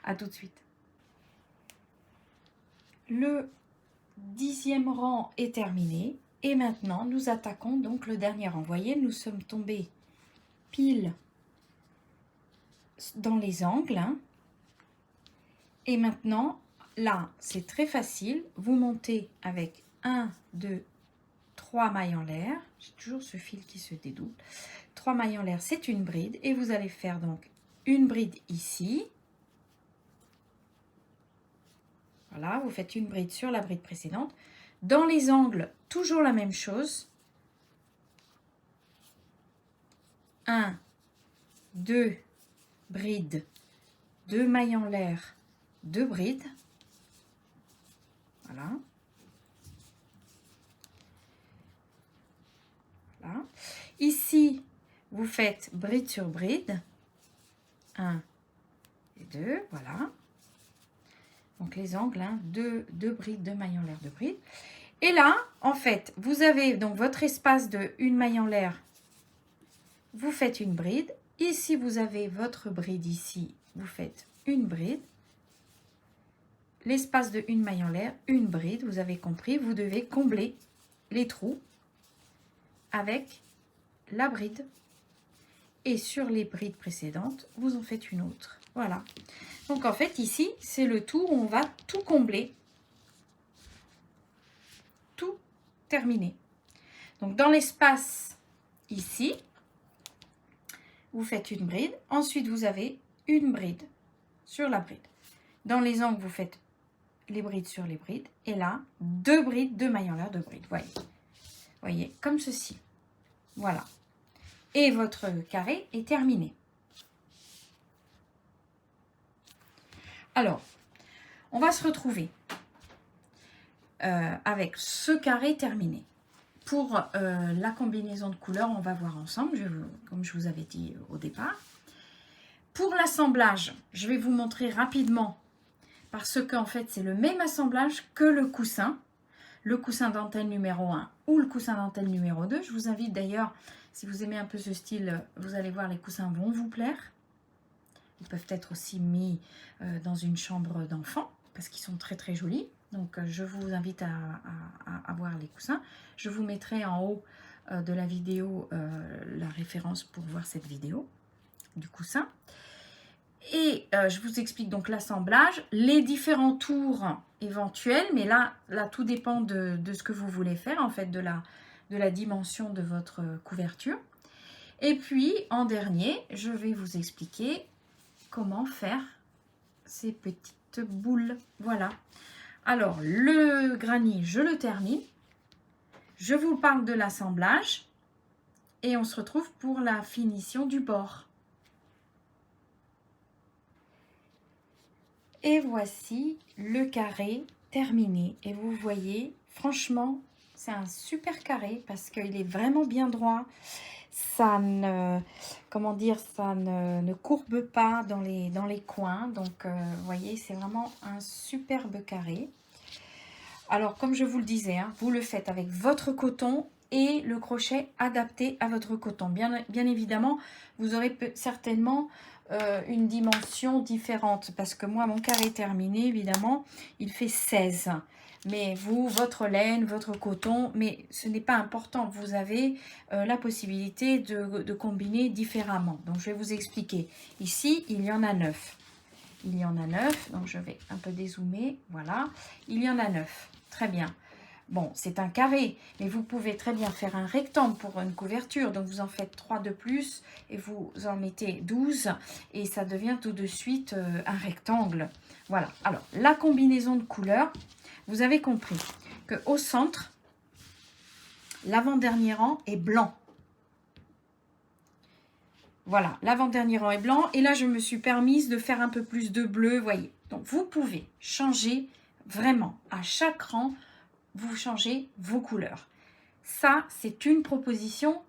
À tout de suite. Le 10e rang est terminé et maintenant nous attaquons donc le dernier rang. Vous voyez, nous sommes tombés pile dans les angles. Hein. Et maintenant, là, c'est très facile. Vous montez avec 1, 2, 3 mailles en l'air. J'ai toujours ce fil qui se dédouble. 3 mailles en l'air, c'est une bride. Et vous allez faire donc une bride ici. Voilà, vous faites une bride sur la bride précédente. Dans les angles, toujours la même chose. 1, 2 brides, 2 mailles en l'air, 2 brides. Voilà. Voilà. Ici, vous faites bride sur bride. 1 et 2, voilà. Donc les angles, hein, 2 brides, 2 mailles en l'air, 2 brides. Et là, en fait, vous avez donc votre espace de 1 maille en l'air. Vous faites une bride. Ici, vous avez votre bride ici. Vous faites une bride. L'espace de 1 maille en l'air, une bride. Vous avez compris, vous devez combler les trous avec la bride. Et sur les brides précédentes, vous en faites une autre. Voilà. Donc, en fait, ici, c'est le tour où on va tout combler. Tout terminer. Donc, dans l'espace ici, vous faites une bride. Ensuite, vous avez une bride sur la bride. Dans les angles, vous faites les brides sur les brides. Et là, 2 brides, 2 mailles en l'air, 2 brides. Voyez. Voyez, comme ceci. Voilà. Et votre carré est terminé. Alors, on va se retrouver avec ce carré terminé. Pour la combinaison de couleurs, on va voir ensemble, comme je vous avais dit au départ. Pour l'assemblage, je vais vous montrer rapidement, parce qu'en fait, c'est le même assemblage que le coussin dentelle numéro 1 ou le coussin dentelle numéro 2. Je vous invite d'ailleurs, si vous aimez un peu ce style, vous allez voir, les coussins vont vous plaire. Ils peuvent être aussi mis dans une chambre d'enfant, parce qu'ils sont très très jolis. Donc, je vous invite à voir les coussins. Je vous mettrai en haut de la vidéo la référence pour voir cette vidéo du coussin. Et je vous explique donc l'assemblage, les différents tours éventuels. Mais là tout dépend de ce que vous voulez faire, en fait, de la dimension de votre couverture. Et puis, en dernier, je vais vous expliquer comment faire ces petites boules. Voilà. Alors, le granit, je le termine. Je vous parle de l'assemblage. Et on se retrouve pour la finition du bord. Et voici le carré terminé. Et vous voyez, franchement, c'est un super carré parce qu'il est vraiment bien droit. Ça ne, comment dire, ça ne courbe pas dans les coins. Donc, vous voyez, c'est vraiment un superbe carré. Alors, comme je vous le disais, hein, vous le faites avec votre coton et le crochet adapté à votre coton. Bien évidemment, vous aurez certainement une dimension différente parce que moi, mon carré terminé, évidemment, il fait 16. Mais vous, votre laine, votre coton, mais ce n'est pas important. Vous avez la possibilité de combiner différemment. Donc, je vais vous expliquer. Ici, il y en a 9. Il y en a 9. Donc, je vais un peu dézoomer. Voilà. Il y en a 9. Très bien. Bon, c'est un carré, mais vous pouvez très bien faire un rectangle pour une couverture. Donc, vous en faites 3 de plus et vous en mettez 12 et ça devient tout de suite un rectangle. Voilà. Alors, la combinaison de couleurs, vous avez compris qu'au centre, l'avant-dernier rang est blanc. Voilà, l'avant-dernier rang est blanc. Et là, je me suis permise de faire un peu plus de bleu, voyez. Donc, vous pouvez changer vraiment à chaque rang. Vous changez vos couleurs. Ça, c'est une proposition,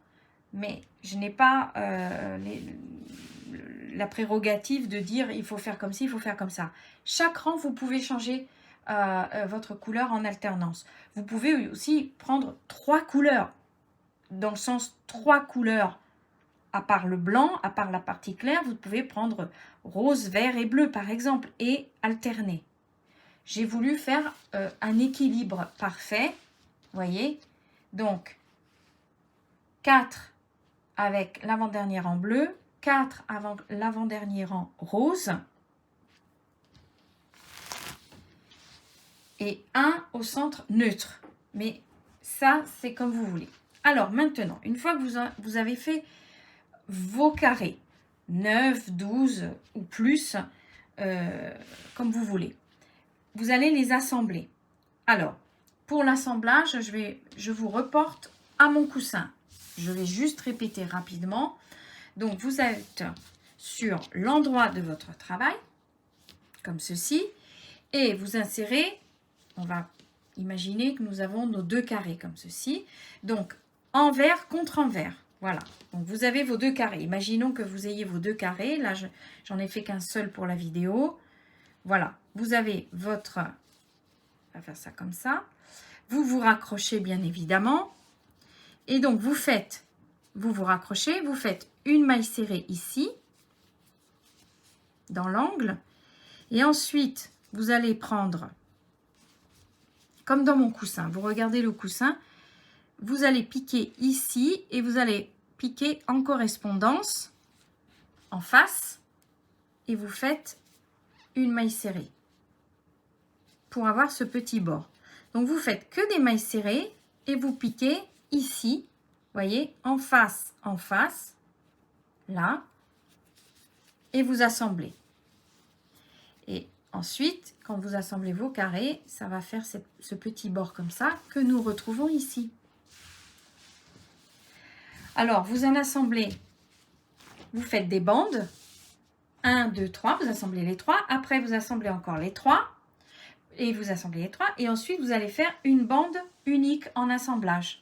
mais je n'ai pas la prérogative de dire il faut faire comme ci, il faut faire comme ça. Chaque rang, vous pouvez changer votre couleur en alternance. Vous pouvez aussi prendre 3 couleurs, dans le sens 3 couleurs, à part le blanc, à part la partie claire, vous pouvez prendre rose, vert et bleu, par exemple, et alterner. J'ai voulu faire un équilibre parfait, voyez. Donc, 4 avec l'avant-dernier rang bleu, 4 avec l'avant-dernier rang rose et 1 au centre neutre. Mais ça, c'est comme vous voulez. Alors maintenant, une fois que vous avez fait vos carrés, 9, 12 ou plus, comme vous voulez, vous allez les assembler. Alors, pour l'assemblage, je vous reporte à mon coussin. Je vais juste répéter rapidement. Donc, vous êtes sur l'endroit de votre travail, comme ceci, et vous insérez, on va imaginer que nous avons nos 2 carrés comme ceci. Donc, envers contre envers. Voilà. Donc, vous avez vos 2 carrés. Imaginons que vous ayez vos 2 carrés. Là, j'en ai fait qu'un seul pour la vidéo. Voilà. Vous avez votre... On va faire ça comme ça. Vous vous raccrochez bien évidemment. Et donc, vous vous raccrochez, vous faites une maille serrée ici, dans l'angle. Et ensuite, vous allez prendre, comme dans mon coussin, vous regardez le coussin, vous allez piquer ici et vous allez piquer en correspondance, en face, et vous faites une maille serrée pour avoir ce petit bord. Donc, vous faites que des mailles serrées et vous piquez ici, voyez, en face, là, et vous assemblez. Et ensuite, quand vous assemblez vos carrés, ça va faire ce petit bord comme ça que nous retrouvons ici. Alors, vous en assemblez, vous faites des bandes, 1, 2, 3, vous assemblez les 3, après vous assemblez encore les 3, et vous assemblez les 3, et ensuite vous allez faire une bande unique en assemblage.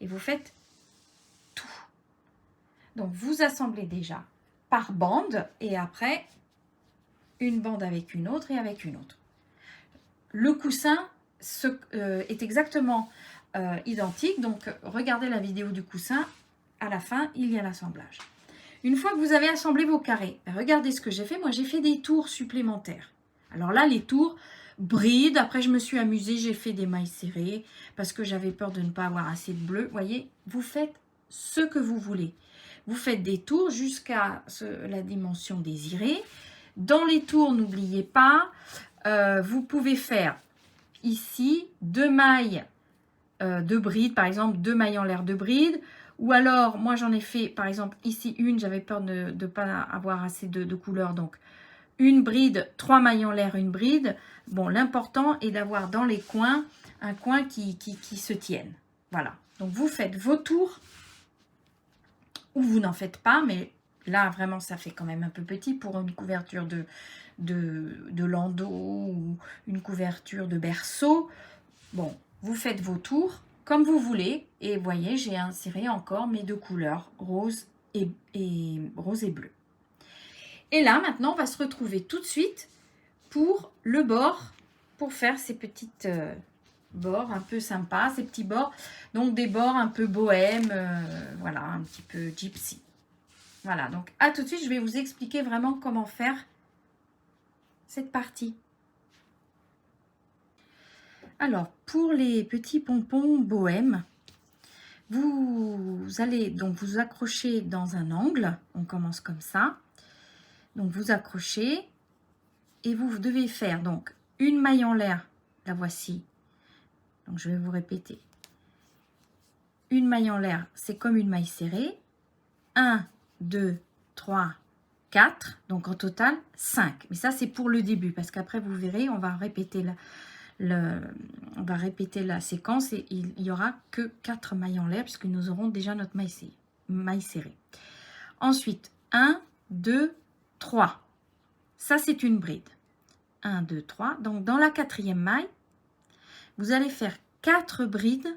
Et vous faites tout. Donc, vous assemblez déjà par bande, et après, une bande avec une autre et avec une autre. Le coussin est exactement identique, donc regardez la vidéo du coussin, à la fin, il y a l'assemblage. Une fois que vous avez assemblé vos carrés, regardez ce que j'ai fait. Moi, j'ai fait des tours supplémentaires. Alors là, les tours, bride. Après, je me suis amusée. J'ai fait des mailles serrées parce que j'avais peur de ne pas avoir assez de bleu. Vous voyez, vous faites ce que vous voulez. Vous faites des tours jusqu'à la dimension désirée. Dans les tours, n'oubliez pas, vous pouvez faire ici 2 mailles de bride. Par exemple, 2 mailles en l'air de bride. Ou alors, moi j'en ai fait, par exemple, ici une, j'avais peur de ne pas avoir assez de couleurs. Donc, une bride, 3 mailles en l'air, une bride. Bon, l'important est d'avoir dans les coins, un coin qui se tienne. Voilà. Donc, vous faites vos tours, ou vous n'en faites pas, mais là, vraiment, ça fait quand même un peu petit pour une couverture de landau ou une couverture de berceau. Bon, vous faites vos tours comme vous voulez. Et voyez, j'ai inséré encore mes 2 couleurs, rose et bleu. Et là, maintenant, on va se retrouver tout de suite pour le bord, pour faire ces petites bords un peu sympas, ces petits bords. Donc, des bords un peu bohème, voilà, un petit peu gypsy. Voilà, donc à tout de suite, je vais vous expliquer vraiment comment faire cette partie. Alors, pour les petits pompons bohème, vous allez donc vous accrocher dans un angle. On commence comme ça. Donc, vous accrochez et vous devez faire donc une maille en l'air. La voici. Donc, je vais vous répéter. Une maille en l'air, c'est comme une maille serrée. 1, 2, 3, 4. Donc, en total, 5. Mais ça, c'est pour le début parce qu'après, vous verrez, on va répéter la séquence et il n'y aura que 4 mailles en l'air puisque nous aurons déjà notre maille serrée. Ensuite, 1, 2, 3. Ça, c'est une bride. 1, 2, 3. Donc, dans la 4e maille, vous allez faire 4 brides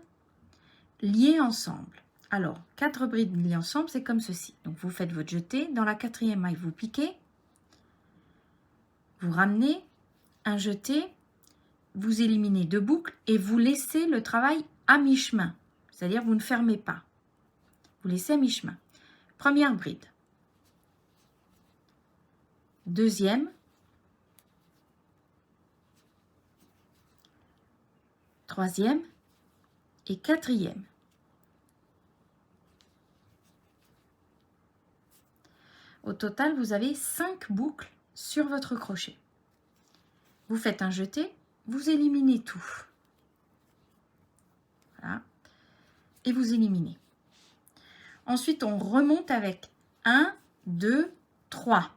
liées ensemble. Alors, 4 brides liées ensemble, c'est comme ceci. Donc, vous faites votre jeté. Dans la 4e maille, vous piquez. Vous ramenez un jeté. Vous éliminez 2 boucles et vous laissez le travail à mi-chemin. C'est-à-dire, vous ne fermez pas. Vous laissez à mi-chemin. Première bride. Deuxième. Troisième et 4e. Au total, vous avez 5 boucles sur votre crochet. Vous faites un jeté, vous éliminez tout. Voilà. Et vous éliminez. Ensuite, on remonte avec 1, 2, 3.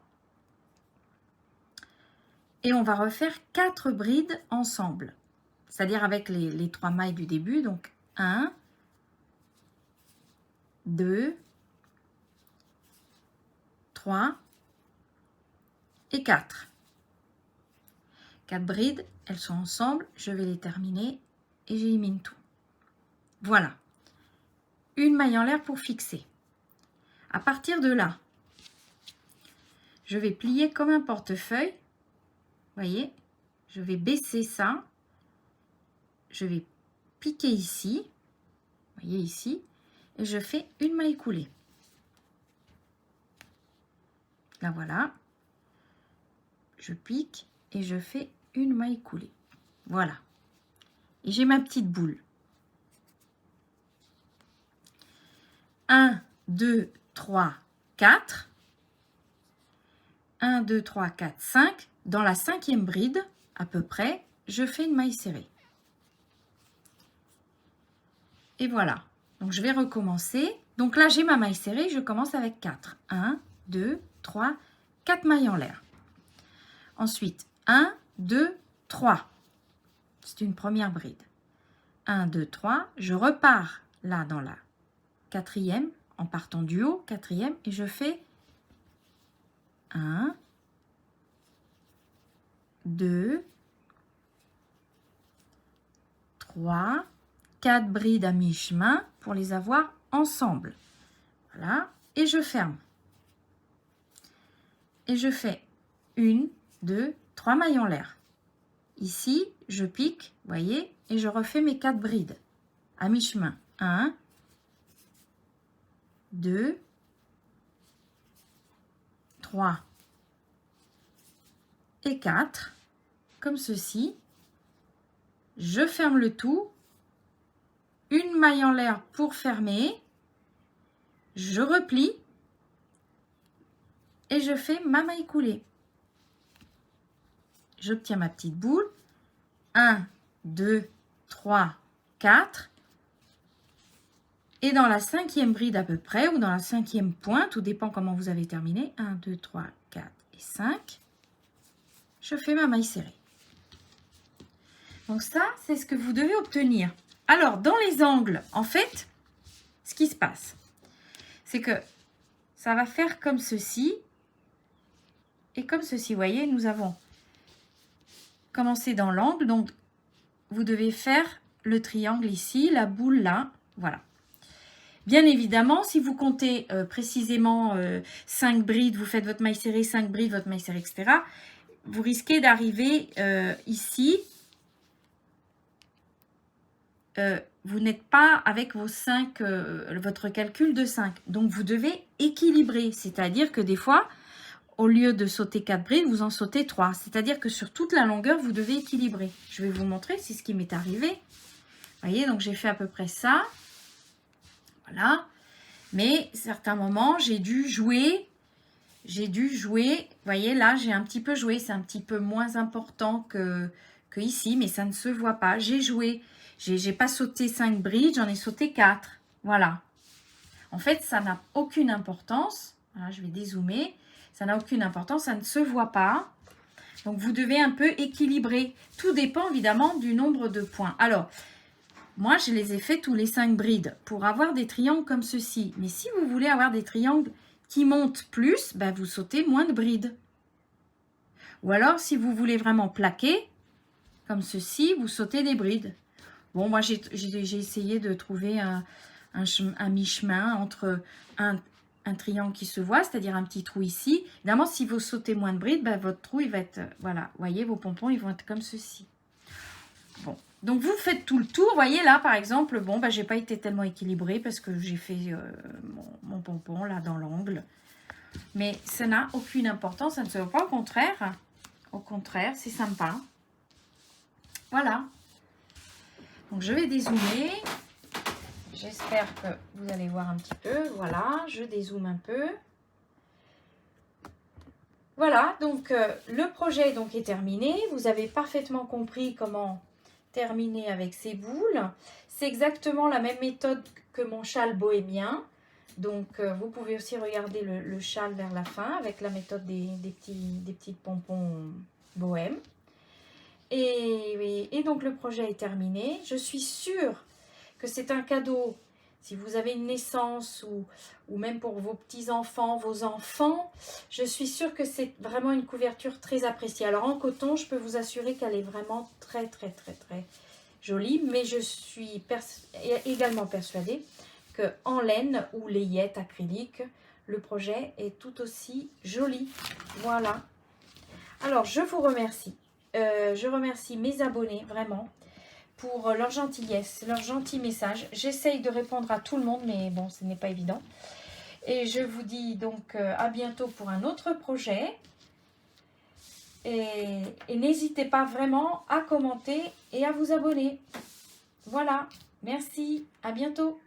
Et on va refaire 4 brides ensemble. C'est-à-dire avec les 3 mailles du début. Donc 1, 2, 3 et 4. 4 brides, elles sont ensemble. Je vais les terminer et j'élimine tout. Voilà. Une maille en l'air pour fixer. À partir de là, je vais plier comme un portefeuille. Vous voyez, je vais baisser ça. Je vais piquer ici. Vous voyez ici. Et je fais une maille coulée. Là, voilà. Je pique et je fais une maille coulée. Voilà. Et j'ai ma petite boule. 1, 2, 3, 4. 1, 2, 3, 4, 5. Dans la 5e bride, à peu près, je fais une maille serrée. Et voilà. Donc, je vais recommencer. Donc là, j'ai ma maille serrée. Je commence avec 4. 1, 2, 3, 4 mailles en l'air. Ensuite, 1, 2, 3. C'est une première bride. 1, 2, 3. Je repars là dans la 4e, en partant du haut, 4e, et je fais 1, 2, 3, 4 brides à mi-chemin pour les avoir ensemble. Voilà, et je ferme. Et je fais 1, 2, 3 mailles en l'air. Ici, je pique, vous voyez, et je refais mes 4 brides à mi-chemin. 1, 2, 3 et 4, comme ceci. Je ferme le tout, une maille en l'air pour fermer, je replie et je fais ma maille coulée. J'obtiens ma petite boule. 1, 2, 3, 4. Et dans la 5e bride à peu près, ou dans la 5e pointe, tout dépend comment vous avez terminé, 1, 2, 3, 4 et 5, je fais ma maille serrée. Donc ça, c'est ce que vous devez obtenir. Alors, dans les angles, en fait, ce qui se passe, c'est que ça va faire comme ceci et comme ceci. Vous voyez, nous avons commencé dans l'angle, donc vous devez faire le triangle ici, la boule là, voilà. Bien évidemment, si vous comptez précisément 5 brides, vous faites votre maille serrée, 5 brides, votre maille serrée, etc., vous risquez d'arriver ici. Vous n'êtes pas avec vos 5, votre calcul de 5. Donc, vous devez équilibrer. C'est-à-dire que des fois, au lieu de sauter 4 brides, vous en sautez 3. C'est-à-dire que sur toute la longueur, vous devez équilibrer. Je vais vous montrer, c'est ce qui m'est arrivé. Vous voyez, donc j'ai fait à peu près ça. Voilà. Mais à certains moments, j'ai dû jouer. Vous voyez, là, j'ai un petit peu joué. C'est un petit peu moins important que ici, mais ça ne se voit pas. J'ai joué. J'ai pas sauté 5 brides, j'en ai sauté 4. Voilà. En fait, ça n'a aucune importance. Voilà, je vais dézoomer. Ça n'a aucune importance, ça ne se voit pas. Donc, vous devez un peu équilibrer. Tout dépend évidemment du nombre de points. Alors, moi, je les ai fait tous les 5 brides pour avoir des triangles comme ceci. Mais si vous voulez avoir des triangles qui montent plus, ben, vous sautez moins de brides. Ou alors, si vous voulez vraiment plaquer, comme ceci, vous sautez des brides. Bon, moi, j'ai essayé de trouver un mi-chemin entre un triangle qui se voit, c'est-à-dire un petit trou ici. Évidemment, si vous sautez moins de brides, ben, votre trou, il va être... Voilà, vous voyez, vos pompons, ils vont être comme ceci. Bon, donc vous faites tout le tour. Vous voyez, là, par exemple, bon, ben, j'ai pas été tellement équilibrée parce que j'ai fait mon pompon, là, dans l'angle. Mais ça n'a aucune importance, ça ne se voit pas, au contraire. Au contraire, c'est sympa. Voilà. Donc, je vais dézoomer. J'espère que vous allez voir un petit peu. Voilà, je dézoome un peu. Voilà, donc le projet donc est terminé. Vous avez parfaitement compris comment terminer avec ces boules. C'est exactement la même méthode que mon châle bohémien. Donc vous pouvez aussi regarder le châle vers la fin avec la méthode des petits pompons bohème. Et donc le projet est terminé. Je suis sûre que c'est un cadeau. Si vous avez une naissance ou même pour vos petits-enfants, vos enfants, je suis sûre que c'est vraiment une couverture très appréciée. Alors en coton, je peux vous assurer qu'elle est vraiment très jolie, mais je suis également persuadée qu'en laine ou layette acrylique, le projet est tout aussi joli. Voilà. Alors je vous remercie. Je remercie mes abonnés vraiment pour leur gentillesse, leur gentil message. J'essaye de répondre à tout le monde, mais bon, ce n'est pas évident. Et je vous dis donc à bientôt pour un autre projet. Et n'hésitez pas vraiment à commenter et à vous abonner. Voilà, merci, à bientôt.